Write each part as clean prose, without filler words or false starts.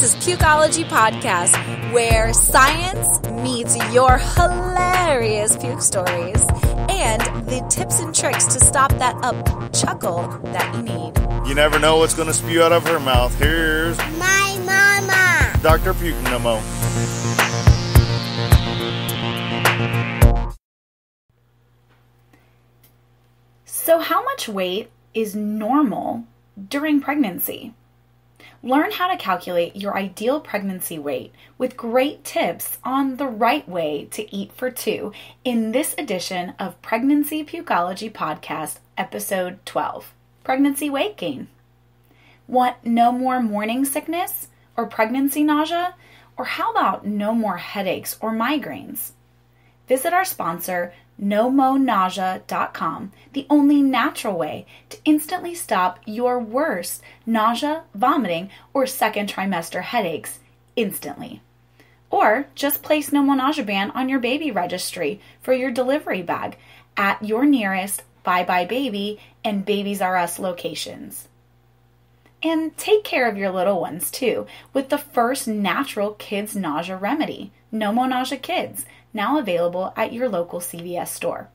This is Pukeology Podcast, where science meets your hilarious puke stories and the tips and tricks to stop that up-chuckle that you need. You never know what's going to spew out of her mouth. Here's my mama, Dr. PukeNoMo. So how much weight is normal during pregnancy? Learn how to calculate your ideal pregnancy weight with great tips on the right way to eat for two in this edition of Pregnancy Pukeology Podcast, Episode 12, Pregnancy Weight Gain. Want no more morning sickness or pregnancy nausea? Or how about no more headaches or migraines? Visit our sponsor, nomonausea.com, the only natural way to instantly stop your worst nausea, vomiting, or second trimester headaches instantly. Or just place NoMo Nausea Band on your baby registry for your delivery bag at your nearest Bye Bye Baby and Babies R Us locations. And take care of your little ones too with the first natural kids nausea remedy, NoMo Nausea Kids, now available at your local CVS store.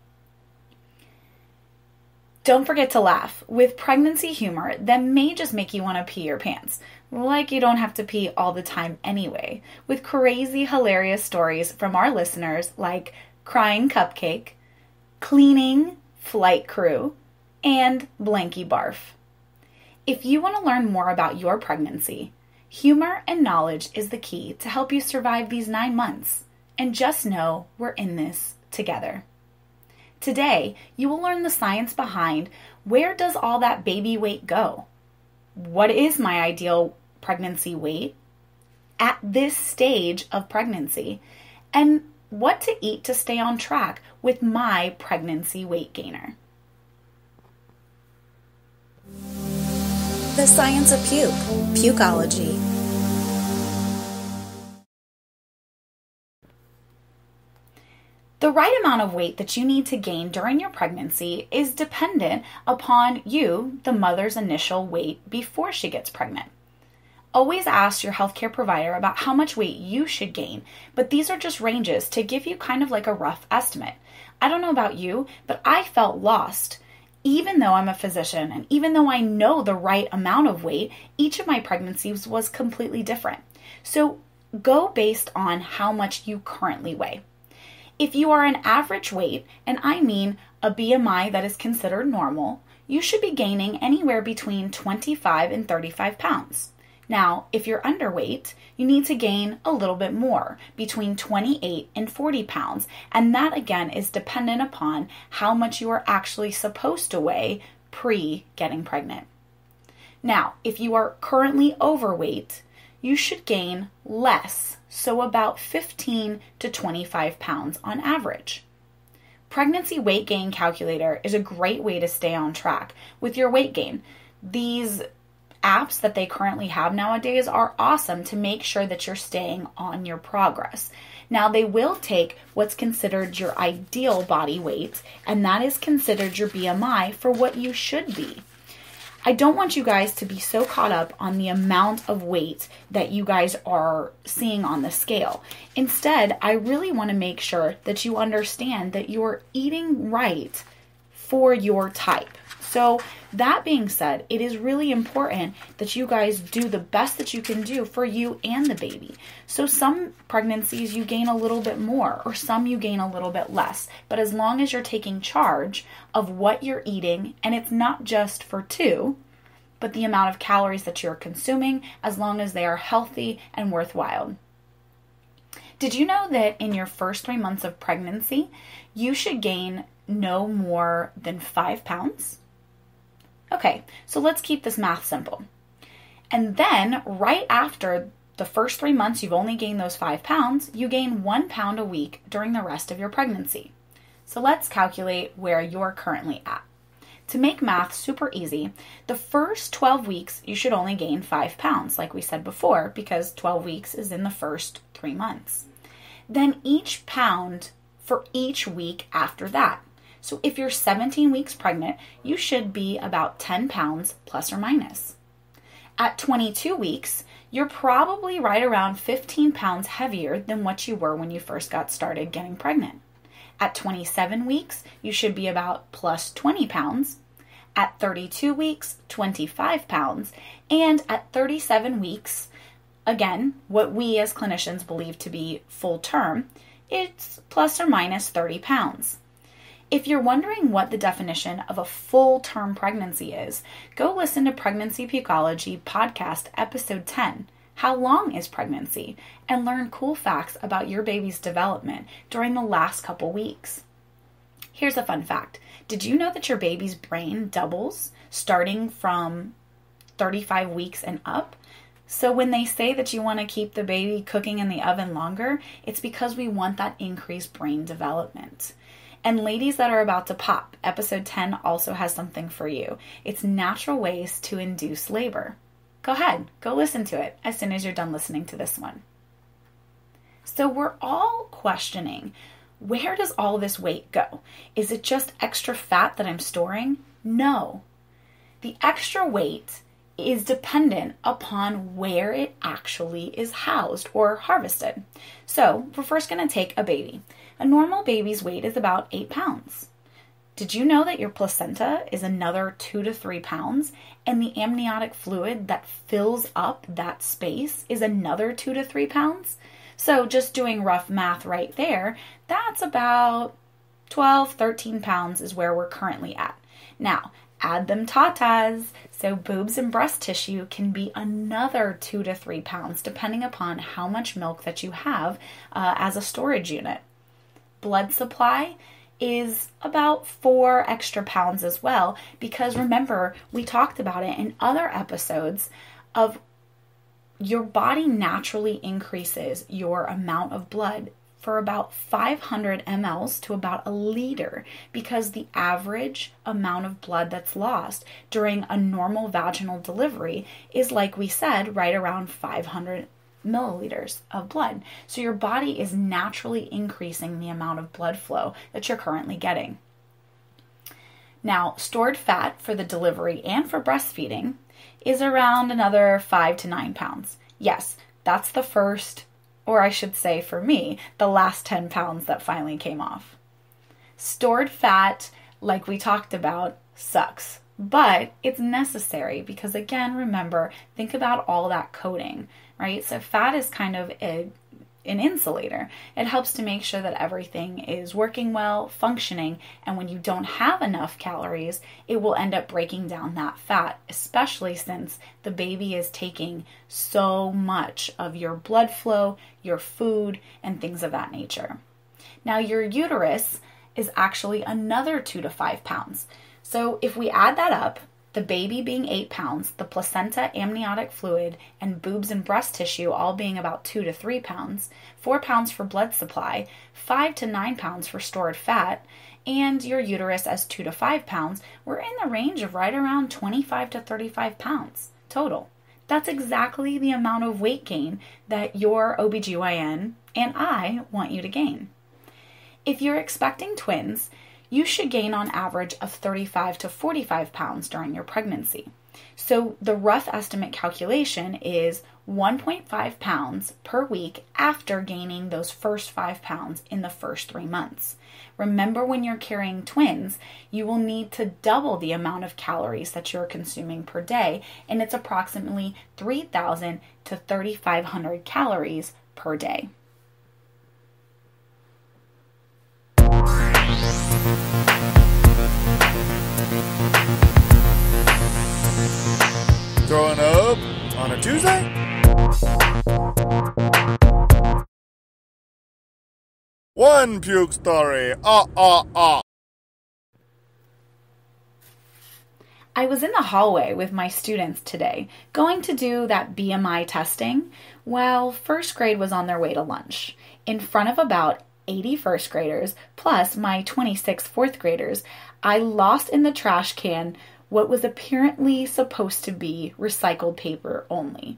Don't forget to laugh with pregnancy humor that may just make you want to pee your pants, like you don't have to pee all the time anyway, with crazy hilarious stories from our listeners like Crying Cupcake, Cleaning Flight Crew, and Blanky Barf. If you want to learn more about your pregnancy, humor and knowledge is the key to help you survive these 9 months. And just know we're in this together. Today, you will learn the science behind where does all that baby weight go? What is my ideal pregnancy weight at this stage of pregnancy? And what to eat to stay on track with my pregnancy weight gainer. The Science of Puke, Pukeology. The right amount of weight that you need to gain during your pregnancy is dependent upon you, the mother's initial weight before she gets pregnant. Always ask your healthcare provider about how much weight you should gain, but these are just ranges to give you kind of like a rough estimate. I don't know about you, but I felt lost. Even though I'm a physician and even though I know the right amount of weight, each of my pregnancies was completely different. So go based on how much you currently weigh. If you are an average weight, and I mean a BMI that is considered normal, you should be gaining anywhere between 25 and 35 pounds. Now, if you're underweight, you need to gain a little bit more, between 28 and 40 pounds, and that again is dependent upon how much you are actually supposed to weigh pre-getting pregnant. Now, if you are currently overweight, you should gain less, so about 15 to 25 pounds on average. Pregnancy Weight Gain Calculator is a great way to stay on track with your weight gain. These apps that they currently have nowadays are awesome to make sure that you're staying on your progress. Now, they will take what's considered your ideal body weight, and that is considered your BMI for what you should be. I don't want you guys to be so caught up on the amount of weight that you guys are seeing on the scale. Instead, I really want to make sure that you understand that you're eating right for your type. So that being said, it is really important that you guys do the best that you can do for you and the baby. So some pregnancies you gain a little bit more, or some you gain a little bit less. But as long as you're taking charge of what you're eating, and it's not just for two, but the amount of calories that you're consuming, as long as they are healthy and worthwhile. Did you know that in your first 3 months of pregnancy, you should gain no more than 5 pounds? Okay, so let's keep this math simple. And then right after the first 3 months, you've only gained those 5 pounds, you gain 1 pound a week during the rest of your pregnancy. So let's calculate where you're currently at. To make math super easy, the first 12 weeks, you should only gain 5 pounds, like we said before, because 12 weeks is in the first 3 months. Then each pound for each week after that. So if you're 17 weeks pregnant, you should be about 10 pounds plus or minus. At 22 weeks, you're probably right around 15 pounds heavier than what you were when you first got started getting pregnant. At 27 weeks, you should be about plus 20 pounds. At 32 weeks, 25 pounds. And at 37 weeks, again, what we as clinicians believe to be full term, it's plus or minus 30 pounds. If you're wondering what the definition of a full-term pregnancy is, go listen to Pregnancy Pukeology Podcast episode 10, How Long is Pregnancy? And learn cool facts about your baby's development during the last couple weeks. Here's a fun fact. Did you know that your baby's brain doubles starting from 35 weeks and up? So when they say that you want to keep the baby cooking in the oven longer, it's because we want that increased brain development. And ladies that are about to pop, episode 10 also has something for you. It's natural ways to induce labor. Go ahead, go listen to it as soon as you're done listening to this one. So we're all questioning, where does all this weight go? Is it just extra fat that I'm storing? No. The extra weight is dependent upon where it actually is housed or harvested. So we're first going to take a baby. A normal baby's weight is about 8 pounds. Did you know that your placenta is another 2 to 3 pounds, and the amniotic fluid that fills up that space is another 2 to 3 pounds? So just doing rough math right there, that's about 12, 13 pounds is where we're currently at. Now, add them tatas. So boobs and breast tissue can be another 2 to 3 pounds depending upon how much milk that you have as a storage unit. Blood supply is about 4 extra pounds as well, because remember, we talked about it in other episodes of your body naturally increases your amount of blood for about 500 mLs to about a liter, because the average amount of blood that's lost during a normal vaginal delivery is, like we said, right around 500 milliliters of blood. So your body is naturally increasing the amount of blood flow that you're currently getting. Now, stored fat for the delivery and for breastfeeding is around another 5 to 9 pounds. Yes, that's the first, or I should say for me, the last 10 pounds that finally came off. Stored fat, like we talked about, sucks, but it's necessary because, again, remember, think about all that coating, right? So fat is kind of an insulator. It helps to make sure that everything is working well, functioning, and when you don't have enough calories, it will end up breaking down that fat, especially since the baby is taking so much of your blood flow, your food, and things of that nature. Now, your uterus is actually another 2 to 5 pounds. So if we add that up, the baby being 8 pounds, the placenta, amniotic fluid, and boobs and breast tissue all being about 2 to 3 pounds, 4 pounds for blood supply, 5 to 9 pounds for stored fat, and your uterus as 2 to 5 pounds, we're in the range of right around 25 to 35 pounds total. That's exactly the amount of weight gain that your OBGYN and I want you to gain. If you're expecting twins, you should gain on average of 35 to 45 pounds during your pregnancy. So the rough estimate calculation is 1.5 pounds per week after gaining those first 5 pounds in the first 3 months. Remember, when you're carrying twins, you will need to double the amount of calories that you're consuming per day, and it's approximately 3,000 to 3,500 calories per day. Throwing up on a Tuesday? One puke story. I was in the hallway with my students today, going to do that BMI testing, while first grade was on their way to lunch. In front of about 80 first graders, plus my 26 fourth graders, I lost in the trash can what was apparently supposed to be recycled paper only.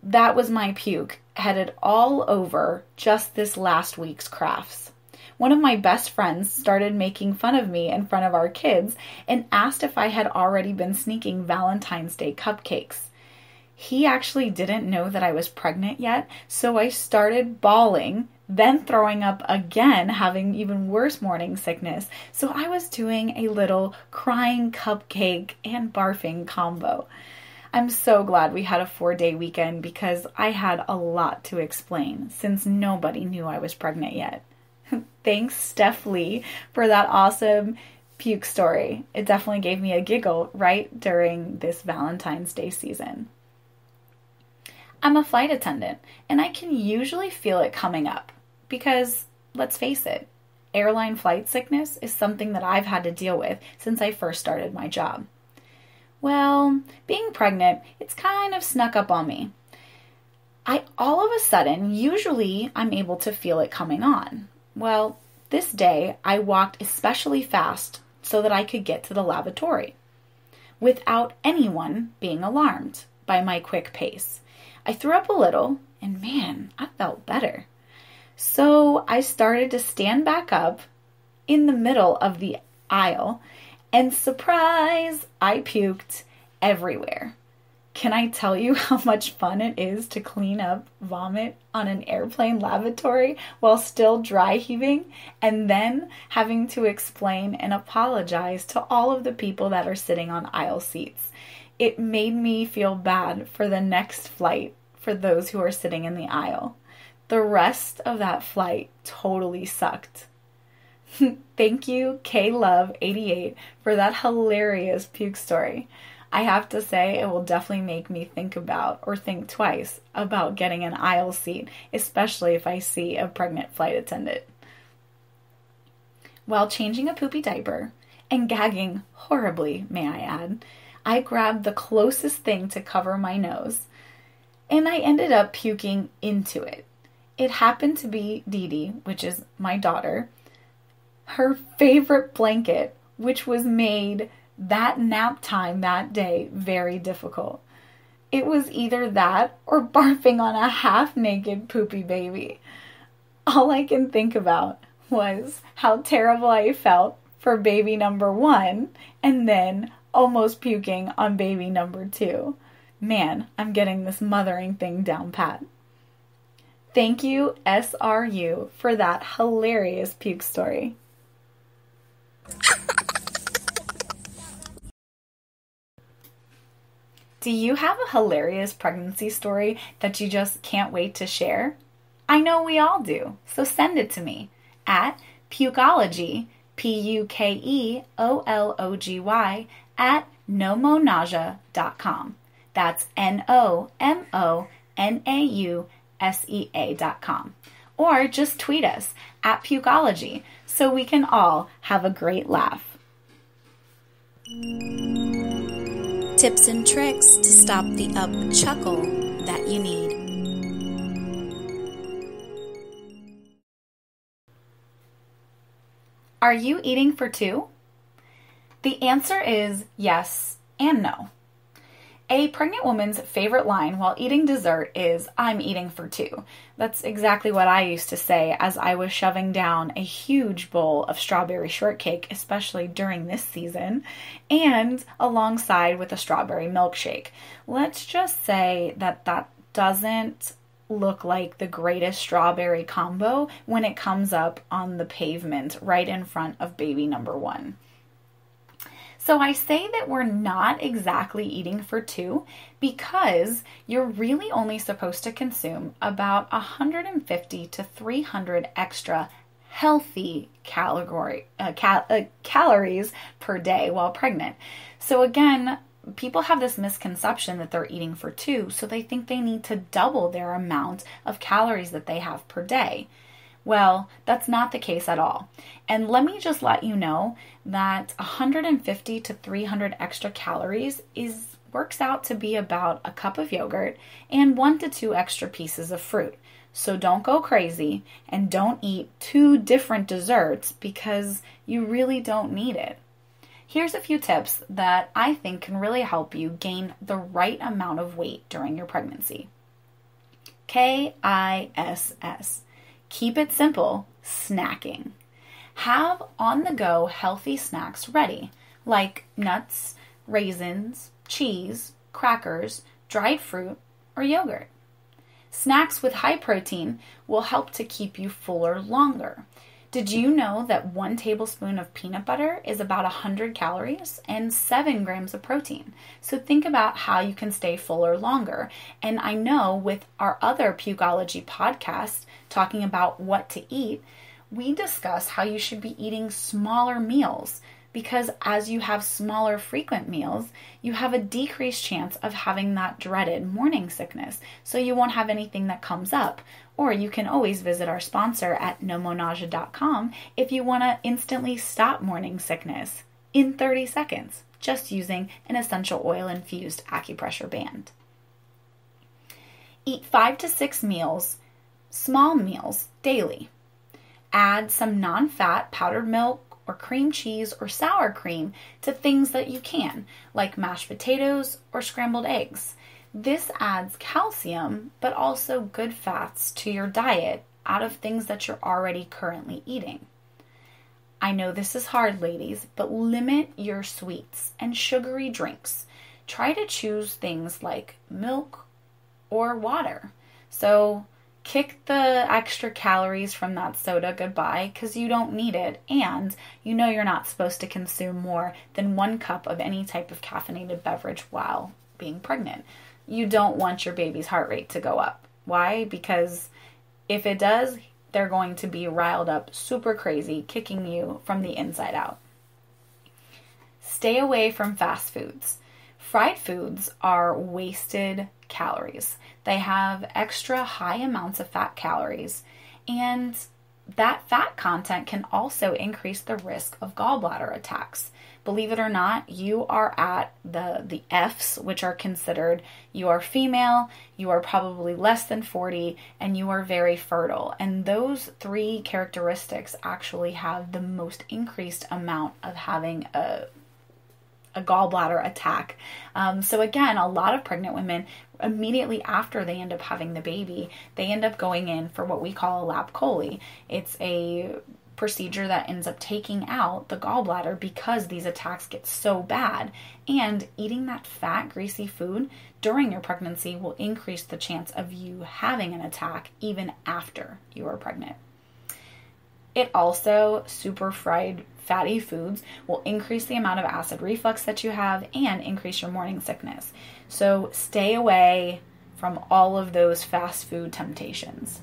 That was my puke, headed all over just this last week's crafts. One of my best friends started making fun of me in front of our kids and asked if I had already been sneaking Valentine's Day cupcakes. He actually didn't know that I was pregnant yet, so I started bawling, then throwing up again, having even worse morning sickness. So I was doing a little crying cupcake and barfing combo. I'm so glad we had a 4-day weekend because I had a lot to explain since nobody knew I was pregnant yet. Thanks, Steph Lee, for that awesome puke story. It definitely gave me a giggle right during this Valentine's Day season. I'm a flight attendant, and I can usually feel it coming up because, let's face it, airline flight sickness is something that I've had to deal with since I first started my job. Well, being pregnant, it's kind of snuck up on me. All of a sudden, usually I'm able to feel it coming on. Well, this day I walked especially fast so that I could get to the lavatory without anyone being alarmed by my quick pace. I threw up a little, and man, I felt better. So I started to stand back up in the middle of the aisle, and surprise, I puked everywhere. Can I tell you how much fun it is to clean up vomit on an airplane lavatory while still dry heaving, and then having to explain and apologize to all of the people that are sitting on aisle seats? It made me feel bad for the next flight for those who are sitting in the aisle. The rest of that flight totally sucked. Thank you, KLove88, for that hilarious puke story. I have to say it will definitely make me think twice about getting an aisle seat, especially if I see a pregnant flight attendant. While changing a poopy diaper, and gagging horribly, may I add, I grabbed the closest thing to cover my nose, and I ended up puking into it. It happened to be Dee Dee, which is my daughter, her favorite blanket, which was made that nap time that day very difficult. It was either that or barfing on a half-naked poopy baby. All I can think about was how terrible I felt for baby number 1 and then almost puking on baby number 2. Man, I'm getting this mothering thing down pat. Thank you, SRU, for that hilarious puke story. Do you have a hilarious pregnancy story that you just can't wait to share? I know we all do, so send it to me at Pukeology, Pukeology, at nomonausea.com. That's NOMONAUSEA.com. Or just tweet us at Pukeology so we can all have a great laugh. Tips and tricks to stop the up-chuckle that you need. Are you eating for 2? The answer is yes and no. A pregnant woman's favorite line while eating dessert is, "I'm eating for 2." That's exactly what I used to say as I was shoving down a huge bowl of strawberry shortcake, especially during this season, and alongside with a strawberry milkshake. Let's just say that doesn't look like the greatest strawberry combo when it comes up on the pavement right in front of baby number 1. So I say that we're not exactly eating for 2 because you're really only supposed to consume about 150 to 300 extra healthy calories per day while pregnant. So again, people have this misconception that they're eating for 2, so they think they need to double their amount of calories that they have per day. Well, that's not the case at all. And let me just let you know that 150 to 300 extra calories works out to be about a cup of yogurt and 1 to 2 extra pieces of fruit. So don't go crazy and don't eat 2 different desserts because you really don't need it. Here's a few tips that I think can really help you gain the right amount of weight during your pregnancy. KISS. Keep it simple, snacking. Have on-the-go healthy snacks ready, like nuts, raisins, cheese, crackers, dried fruit, or yogurt. Snacks with high protein will help to keep you fuller longer. Did you know that 1 tablespoon of peanut butter is about 100 calories and 7 grams of protein? So think about how you can stay fuller longer. And I know with our other Pukeology podcast talking about what to eat, we discuss how you should be eating smaller meals, because as you have smaller frequent meals, you have a decreased chance of having that dreaded morning sickness. So you won't have anything that comes up. Or you can always visit our sponsor at nomonausea.com if you want to instantly stop morning sickness in 30 seconds, just using an essential oil infused acupressure band. Eat 5 to 6 meals, small meals, daily. Add some non-fat powdered milk or cream cheese or sour cream to things that you can, like mashed potatoes or scrambled eggs. This adds calcium, but also good fats to your diet out of things that you're already currently eating. I know this is hard, ladies, but limit your sweets and sugary drinks. Try to choose things like milk or water. So kick the extra calories from that soda goodbye, because you don't need it, and you know you're not supposed to consume more than 1 cup of any type of caffeinated beverage while being pregnant. You don't want your baby's heart rate to go up. Why? Because if it does, they're going to be riled up super crazy, kicking you from the inside out. Stay away from fast foods. Fried foods are wasted calories. They have extra high amounts of fat calories, and that fat content can also increase the risk of gallbladder attacks. Believe it or not, you are at the F's, which are considered you are female, you are probably less than 40, and you are very fertile. And those 3 characteristics actually have the most increased amount of having a gallbladder attack. So again, a lot of pregnant women, immediately after they end up having the baby, they end up going in for what we call a lap chole. It's a procedure that ends up taking out the gallbladder because these attacks get so bad. And eating that fat, greasy food during your pregnancy will increase the chance of you having an attack even after you are pregnant. It also, super fried fatty foods will increase the amount of acid reflux that you have and increase your morning sickness. So stay away from all of those fast food temptations.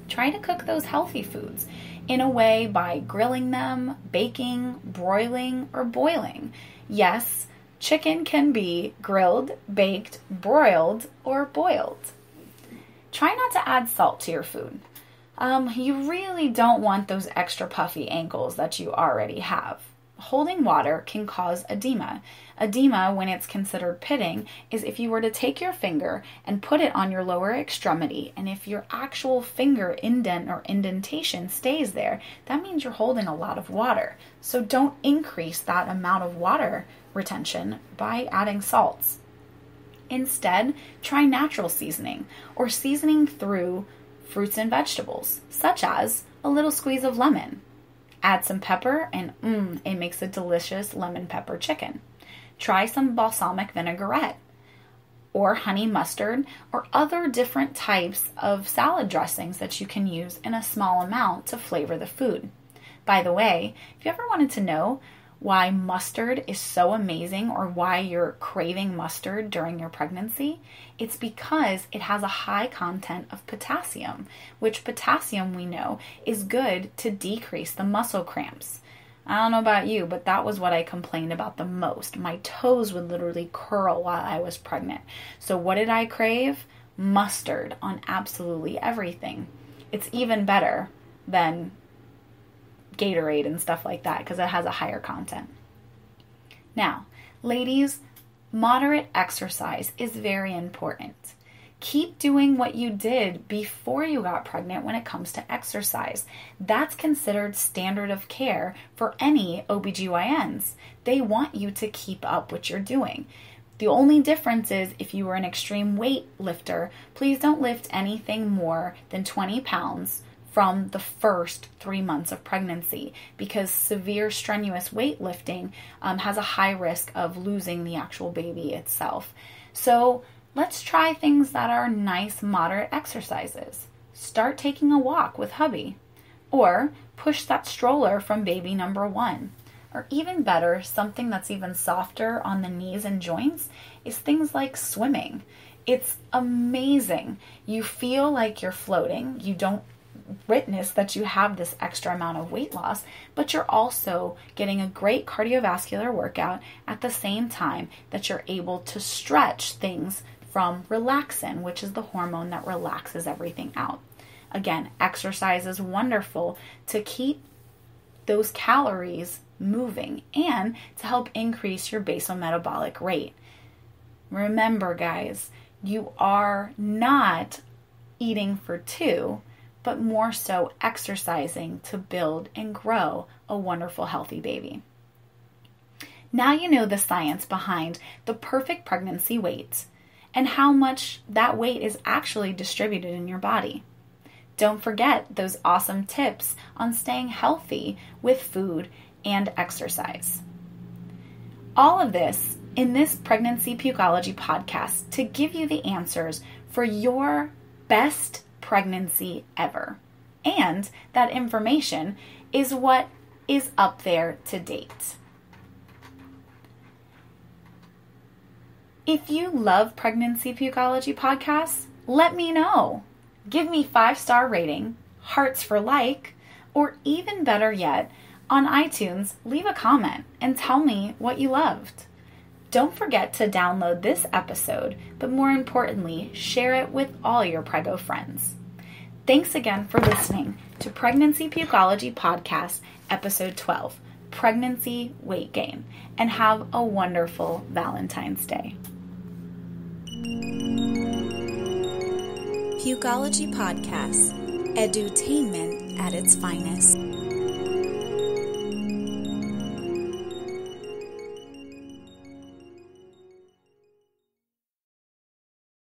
Try to cook those healthy foods in a way by grilling them, baking, broiling, or boiling. Yes, chicken can be grilled, baked, broiled, or boiled. Try not to add salt to your food. You really don't want those extra puffy ankles that you already have. Holding water can cause edema. Edema, when it's considered pitting, is if you were to take your finger and put it on your lower extremity, and if your actual finger indent or indentation stays there, that means you're holding a lot of water. So don't increase that amount of water retention by adding salts. Instead, try natural seasoning or seasoning through fruits and vegetables, such as a little squeeze of lemon. Add some pepper and it makes a delicious lemon pepper chicken. Try some balsamic vinaigrette or honey mustard or other different types of salad dressings that you can use in a small amount to flavor the food. By the way, if you ever wanted to know why mustard is so amazing or why you're craving mustard during your pregnancy, it's because it has a high content of potassium, which potassium we know is good to decrease the muscle cramps. I don't know about you, but that was what I complained about the most. My toes would literally curl while I was pregnant. So what did I crave? Mustard on absolutely everything. It's even better than Gatorade and stuff like that because it has a higher content. Now, ladies, moderate exercise is very important. Keep doing what you did before you got pregnant when it comes to exercise. That's considered standard of care for any OBGYNs. They want you to keep up what you're doing. The only difference is if you were an extreme weight lifter, please don't lift anything more than 20 pounds from the first 3 months of pregnancy, because severe strenuous weightlifting has a high risk of losing the actual baby itself. So Let's try things that are nice, moderate exercises. Start taking a walk with hubby. Or push that stroller from baby number 1. Or even better, something that's even softer on the knees and joints is things like swimming. It's amazing. You feel like you're floating. You don't witness that you have this extra amount of weight loss, but you're also getting a great cardiovascular workout at the same time that you're able to stretch things from relaxin, which is the hormone that relaxes everything out. Again, exercise is wonderful to keep those calories moving and to help increase your basal metabolic rate. Remember, guys, you are not eating for 2, but more so exercising to build and grow a wonderful, healthy baby. Now you know the science behind the perfect pregnancy weight and how much that weight is actually distributed in your body. Don't forget those awesome tips on staying healthy with food and exercise. All of this in this Pregnancy Pukeology podcast to give you the answers for your best pregnancy ever. And that information is what is up there to date. If you love Pregnancy Pukeology Podcasts, let me know. Give me 5-star rating, hearts for like, or even better yet, on iTunes, leave a comment and tell me what you loved. Don't forget to download this episode, but more importantly, share it with all your Prego friends. Thanks again for listening to Pregnancy Pukeology Podcast, Episode 12, Pregnancy Weight Gain, and have a wonderful Valentine's Day. Pukeology Podcast, edutainment at its finest.